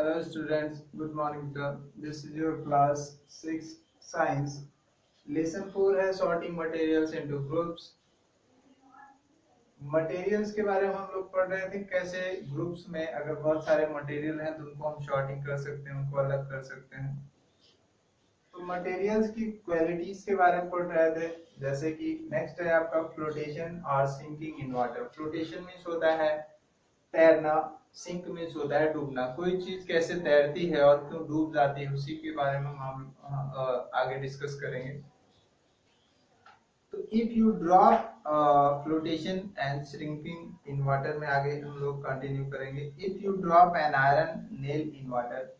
Hello students, good morning sir. This is your class 6 science. Lesson 4 है sorting materials into groups. Materials के बारे में हम लोग पढ़ रहे थे कैसे ग्रुप्स में अगर बहुत सारे मटेरियल हैं तो उनको हम शॉर्टिंग कर सकते हैं, उनको अलग कर सकते हैं। तो मटेरियल्स की क्वालिटीज के बारे में पढ़ रहे थे, जैसे कि नेक्स्ट है आपका फ्लोटेशन और sinking in water. Flotation means होता है तैरना, सिंक मीन्स होता है डूबना। कोई चीज कैसे तैरती है और क्यों डूब जाती है उसी के बारे में हम आगे डिस्कस करेंगे। तो if you drop flotation and shrinking in water में आगे हम लोग कंटिन्यू करेंगे। If you drop an iron nail in water,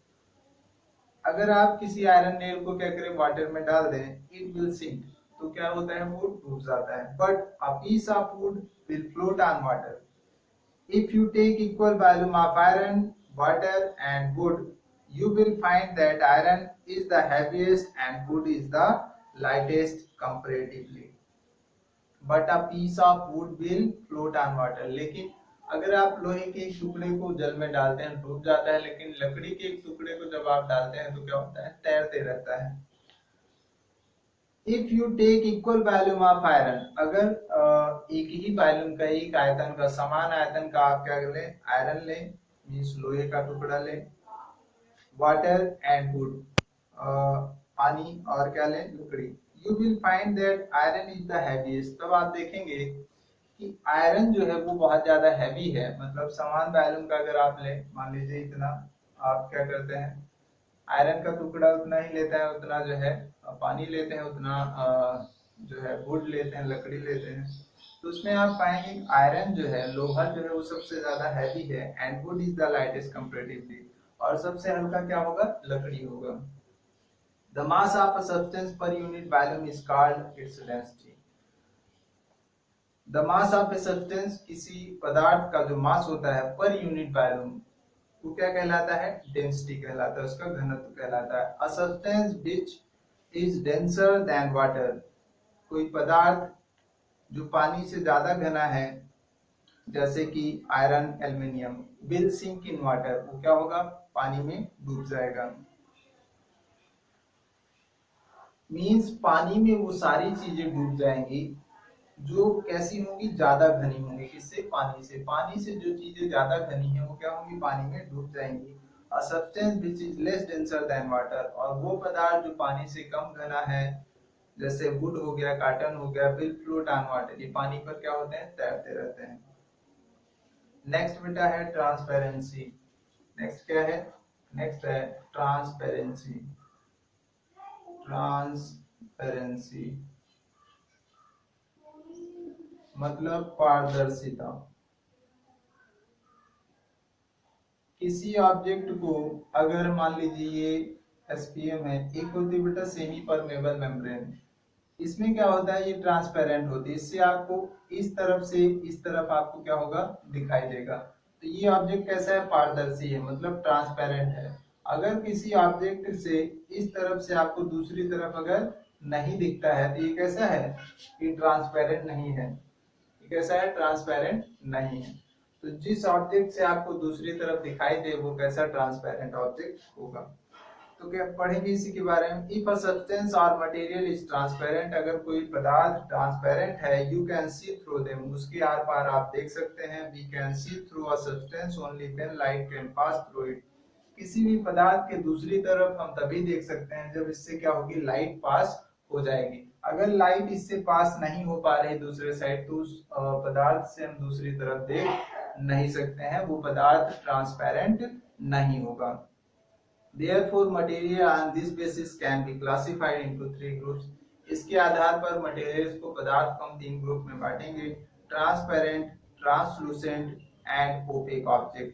अगर आप किसी आयरन नेल को क्या करें वाटर में डाल दें, इट विल सिंक, तो क्या होता है वो डूब जाता है। But a piece of wood will float on water. If you take equal volume of iron, water and wood, you will find that iron is the heaviest and wood is the lightest comparatively. But a piece of wood will float on water. लेकिन अगर आप लोहे के एक टुकड़े को जल में डालते हैं डूब जाता है, लेकिन लकड़ी के एक टुकड़े को जब आप डालते हैं तो क्या होता है तैरते रहता है। If you take equal volume of iron, अगर एक ही वॉल्यूम का एक आयतन का समान आयतन का आप क्या लें आयरन लें, मीन्स लोहे का टुकड़ा लें, वाटर एंड वुड पानी और क्या लें लकड़ी, you will find that iron is the heaviest. तब आप देखेंगे कि आयरन जो है वो बहुत ज्यादा हैवी है। मतलब समान वॉल्यूम का अगर आप लें, मान लीजिए इतना, आप क्या करते हैं आयरन का टुकड़ा उतना ही लेता है, उतना जो है पानी लेते हैं, उतना जो है वुड लेते हैं, लकड़ी लेते हैं। तो उसमें आप पाएंगे आयरन जो है लोहा जो है वो सबसे ज्यादा हैवी है and would is the lightest comparatively, और सबसे हल्का क्या होगा लकड़ी होगा। The mass of a substance per unit volume is called its density. The mass of a substance, किसी पदार्थ का जो मास होता है पर यूनिट वॉल्यूम वो क्या कहलाता है डेंसिटी कहलाता है, उसका घनत्व कहलाता है। A substance which is denser then water, कोई पदार्थ जो पानी से ज्यादा घना है जैसे कि iron aluminium, will sink in water, वो क्या होगा पानी में डूब जाएगा। मींस पानी में वो सारी चीजें डूब जाएंगी जो कैसी होंगी ज्यादा घनी होंगी। किससे पानी से, पानी से जो चीजें ज्यादा घनी है वो क्या होंगी पानी में डूब जाएंगी। A substance which is less denser then water, और वो पदार्थ जो पानी से कम घना है जैसे वुड हो गया कॉटन हो गया, विल फ्लोट ऑन वाटर, ये पानी पर क्या होते हैं तैरते रहते हैं। नेक्स्ट बेटा है ट्रांसपेरेंसी। नेक्स्ट क्या है, नेक्स्ट है ट्रांसपेरेंसी। ट्रांसपेरेंसी मतलब पारदर्शिता। किसी ऑब्जेक्ट को अगर मान लीजिए ये एसपीएम है, एक होती है बेटा सेमी परमेबल मेम्ब्रेन, इसमें क्या होता है ये ट्रांसपेरेंट होती है, इससे आपको इस तरफ से इस तरफ आपको क्या होगा दिखाई देगा। तो ये ऑब्जेक्ट कैसा है पारदर्शी है, मतलब ट्रांसपेरेंट है। अगर किसी ऑब्जेक्ट से इस तरफ से आपको दूसरी तरफ अगर नहीं दिखता है तो ये कैसा है ये ट्रांसपेरेंट नहीं है। ये कैसा है ट्रांसपेरेंट नहीं है। तो जिस ऑब्जेक्ट से आपको दूसरी तरफ दिखाई दे वो कैसा ट्रांसपेरेंट ऑब्जेक्ट होगा। तो क्या पढ़ेंगे इसी के बारे में। इफ अ सब्सटेंस और मटेरियल इज ट्रांसपेरेंट, अगर कोई पदार्थ ट्रांसपेरेंट है, you can see through them, उसके आर पार आप देख सकते हैं। We can see through a substance only when light can pass through it, किसी भी पदार्थ के दूसरी तरफ हम तभी देख सकते हैं जब इससे क्या होगी लाइट पास हो जाएगी। अगर लाइट इससे पास नहीं हो पा रही दूसरे साइड तो उस पदार्थ से हम दूसरी तरफ देख नहीं सकते हैं, वो पदार्थ ट्रांसपेरेंट नहीं होगा। Therefore, material on this basis can be classified into three groups. इसके आधार पर मटेरियल्स को पदार्थ को हम तीन ग्रुप में बांटेंगे, transparent, translucent and opaque object.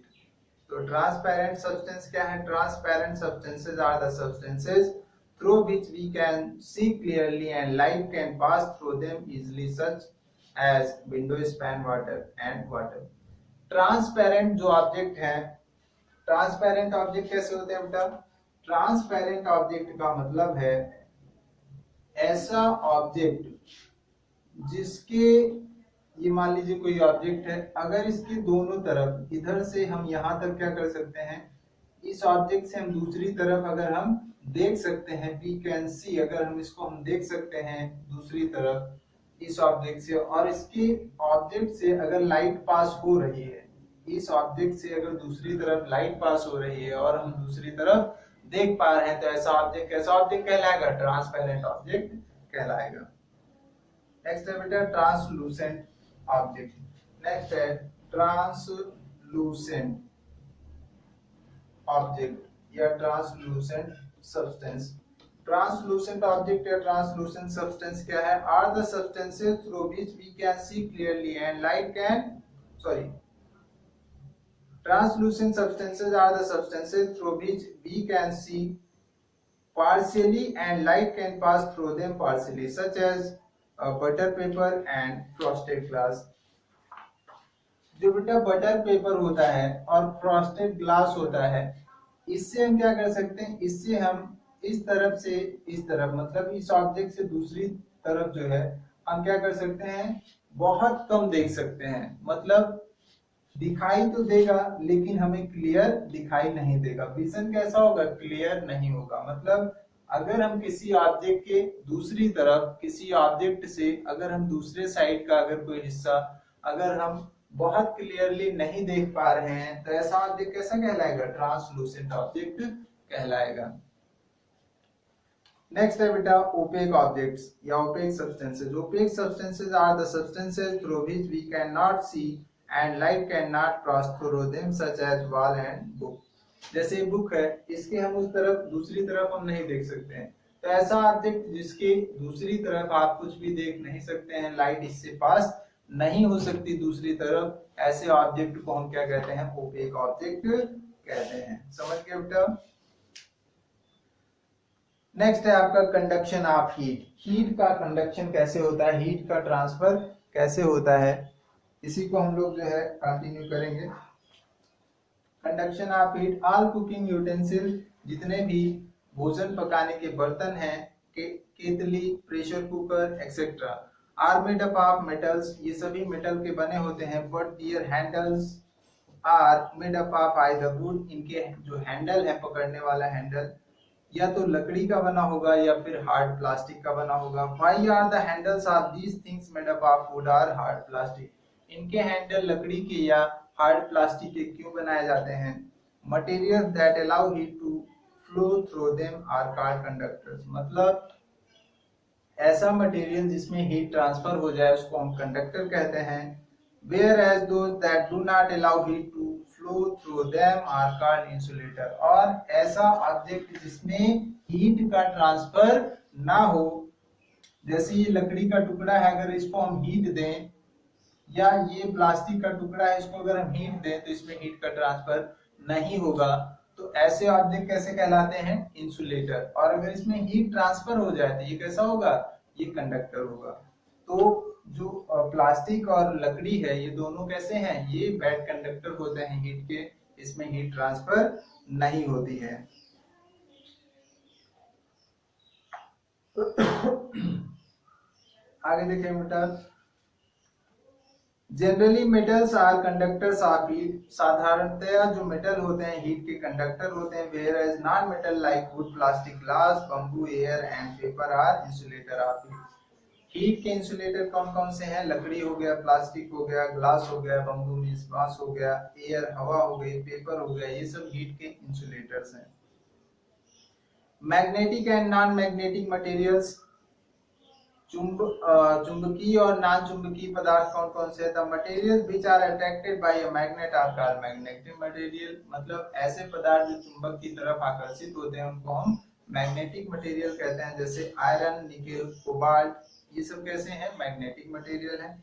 तो ट्रांसपेरेंट सब्सटेंस क्या है, transparent substances are the substances through which we can see clearly and light can pass through them easily, such as window span, water and water. Transparent जो object है, transparent object कैसे होते हैं बेटा, transparent object का मतलब है ऐसा ऑब्जेक्ट जिसके, ये मान लीजिए कोई ऑब्जेक्ट है, अगर इसके दोनों तरफ इधर से हम यहां तक क्या कर सकते हैं इस ऑब्जेक्ट से हम दूसरी तरफ अगर हम देख सकते हैं, वी कैन सी, अगर हम इसको हम देख सकते हैं दूसरी तरफ इस ऑब्जेक्ट से, और इसके ऑब्जेक्ट से अगर लाइट पास हो रही है, इस ऑब्जेक्ट से अगर दूसरी तरफ लाइट पास हो रही है और हम दूसरी तरफ देख पा रहे हैं, तो ऐसा ऑब्जेक्ट कैसा ऑब्जेक्ट कहलाएगा? ट्रांसपेरेंट ऑब्जेक्ट कहलाएगा। नेक्स्ट है बेटा ट्रांसलूसेंट ऑब्जेक्ट। नेक्स्ट है ट्रांसलूसेंट ऑब्जेक्ट या ट्रांसलूसेंट सब्सटेंस। ट्रांसलूसेंट ऑब्जेक्ट या ट्रांसलूसेंट सब्सटेंस क्या है? Are the substances through which we can see clearly and light can Translucent substances are the substances through which we can see partially and light can pass through them partially, such as butter paper and frosted glass. जो बेटा butter paper होता है और frosted glass होता है, इससे हम क्या कर सकते हैं? इससे हम इस तरफ से इस तरफ, मतलब इस ऑब्जेक्ट से दूसरी तरफ जो है, हम क्या कर सकते हैं? बहुत कम देख सकते हैं। मतलब दिखाई तो देगा लेकिन हमें क्लियर दिखाई नहीं देगा। विजन कैसा होगा? क्लियर नहीं होगा। मतलब अगर हम किसी ऑब्जेक्ट के दूसरी तरफ, किसी ऑब्जेक्ट से अगर हम दूसरे साइड का अगर कोई हिस्सा अगर हम बहुत क्लियरली नहीं देख पा रहे हैं, तो ऐसा ऑब्जेक्ट कैसा कहलाएगा? ट्रांसलूसेंट ऑब्जेक्ट कहलाएगा। नेक्स्ट है बेटा ओपेक ऑब्जेक्ट्स या opaque substances. Opaque substances are the substances through which we cannot see and light cannot pass through them, such as wall and book. जैसे बुक है, इसके हम उस तरफ दूसरी तरफ हम नहीं देख सकते हैं, तो ऐसा ऑब्जेक्ट जिसके दूसरी तरफ आप कुछ भी देख नहीं सकते हैं, लाइट इससे पास नहीं हो सकती दूसरी तरफ, ऐसे ऑब्जेक्ट को हम क्या कहते हैं? ओपेक ऑब्जेक्ट कहते हैं। समझ गए बेटा? नेक्स्ट है आपका कंडक्शन ऑफ हीट। हीट का कंडक्शन कैसे होता है? हीट का ट्रांसफर कैसे होता है? इसी को हम लोग जो है कंटिन्यू करेंगे। Conduction of heat. All cooking utensil, जितने भी भोजन पकाने के बर्तन हैं, केतली, pressure cooker etcetera, are made up of metals, ये सभी मेटल के बने होते हैं, but their handles are made up of either wood, इनके जो हैंडल है, पकड़ने वाला हैंडल, या तो लकड़ी का बना होगा या फिर हार्ड प्लास्टिक का बना होगा। Why are the handles of these things made up of wood और हार्ड प्लास्टिक, इनके हैंडल लकड़ी के या हार्ड प्लास्टिक के क्यों बनाए जाते हैं? Materials that allow heat to flow through them are called conductors, मतलब ऐसा मटेरियल जिसमें हीट ट्रांसफर हो जाए उसको हम कंडक्टर कहते हैं। Whereas those that do not allow heat to flow through them are called insulator, और ऐसा ऑब्जेक्ट जिसमें हीट का ट्रांसफर ना हो, जैसे ये लकड़ी का टुकड़ा है, अगर इसको हम हीट दें, या ये प्लास्टिक का टुकड़ा है, इसको अगर हम हीट दें तो इसमें हीट का ट्रांसफर नहीं होगा, तो ऐसे ऑब्जेक्ट कैसे कहलाते हैं? इंसुलेटर। और अगर इसमें हीट ट्रांसफर हो जाए तो ये कैसा होगा? ये कंडक्टर होगा। तो जो प्लास्टिक और लकड़ी है, ये दोनों कैसे हैं? ये बैड कंडक्टर होते हैं हीट के, इसमें हीट ट्रांसफर नहीं होती है। आगे देखें बेटा, generally metals are conductors of heat, साधारणतया जो मेटल होते हैं हीट के कंडक्टर होते हैं। Whereas non metal like wood, plastic, glass, bamboo, air and paper are insulator of heat. Heat के इंसुलेटर कौन कौन से हैं? लकड़ी हो गया, प्लास्टिक हो गया, ग्लास हो गया, बम्बू मींस बांस हो गया, एयर हवा हो गई, पेपर हो गया, ये सब हीट के इंसुलेटर्स हैं। Magnetic and non magnetic materials, चुंबकीय और नान चुंबकीय पदार्थ कौन कौन से? The material which are attracted by a magnet are called magnetic material, मतलब ऐसे पदार्थ जो चुंबक की तरफ आकर्षित होते हैं उनको हम मैग्नेटिक मटेरियल कहते हैं। जैसे आयरन, निकेल, कोबाल्ट, ये सब कैसे हैं? मैग्नेटिक मटेरियल हैं।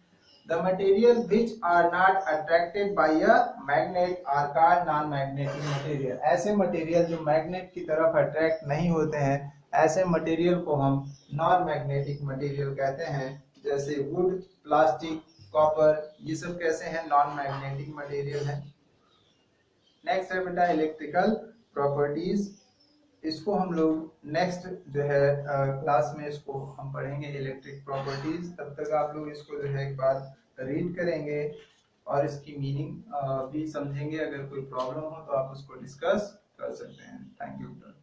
The material which are not attracted by a magnet are called non magnetic material, ऐसे मटेरियल जो मैग्नेट की तरफ अट्रैक्ट नहीं होते हैं, ऐसे मटेरियल को हम नॉन मैग्नेटिक मटेरियल कहते हैं। जैसे वुड, प्लास्टिक, कॉपर, ये सब कैसे हैं? नॉन मैग्नेटिक मटेरियल हैं। नेक्स्ट है बेटा इलेक्ट्रिकल प्रॉपर्टीज। इसको हम लोग नेक्स्ट जो है क्लास में इसको हम पढ़ेंगे, इलेक्ट्रिक प्रॉपर्टीज। तब तक आप लोग इसको जो है एक बार रीड करेंगे और इसकी मीनिंग भी समझेंगे। अगर कोई प्रॉब्लम हो तो आप उसको डिस्कस कर सकते हैं। Thank you.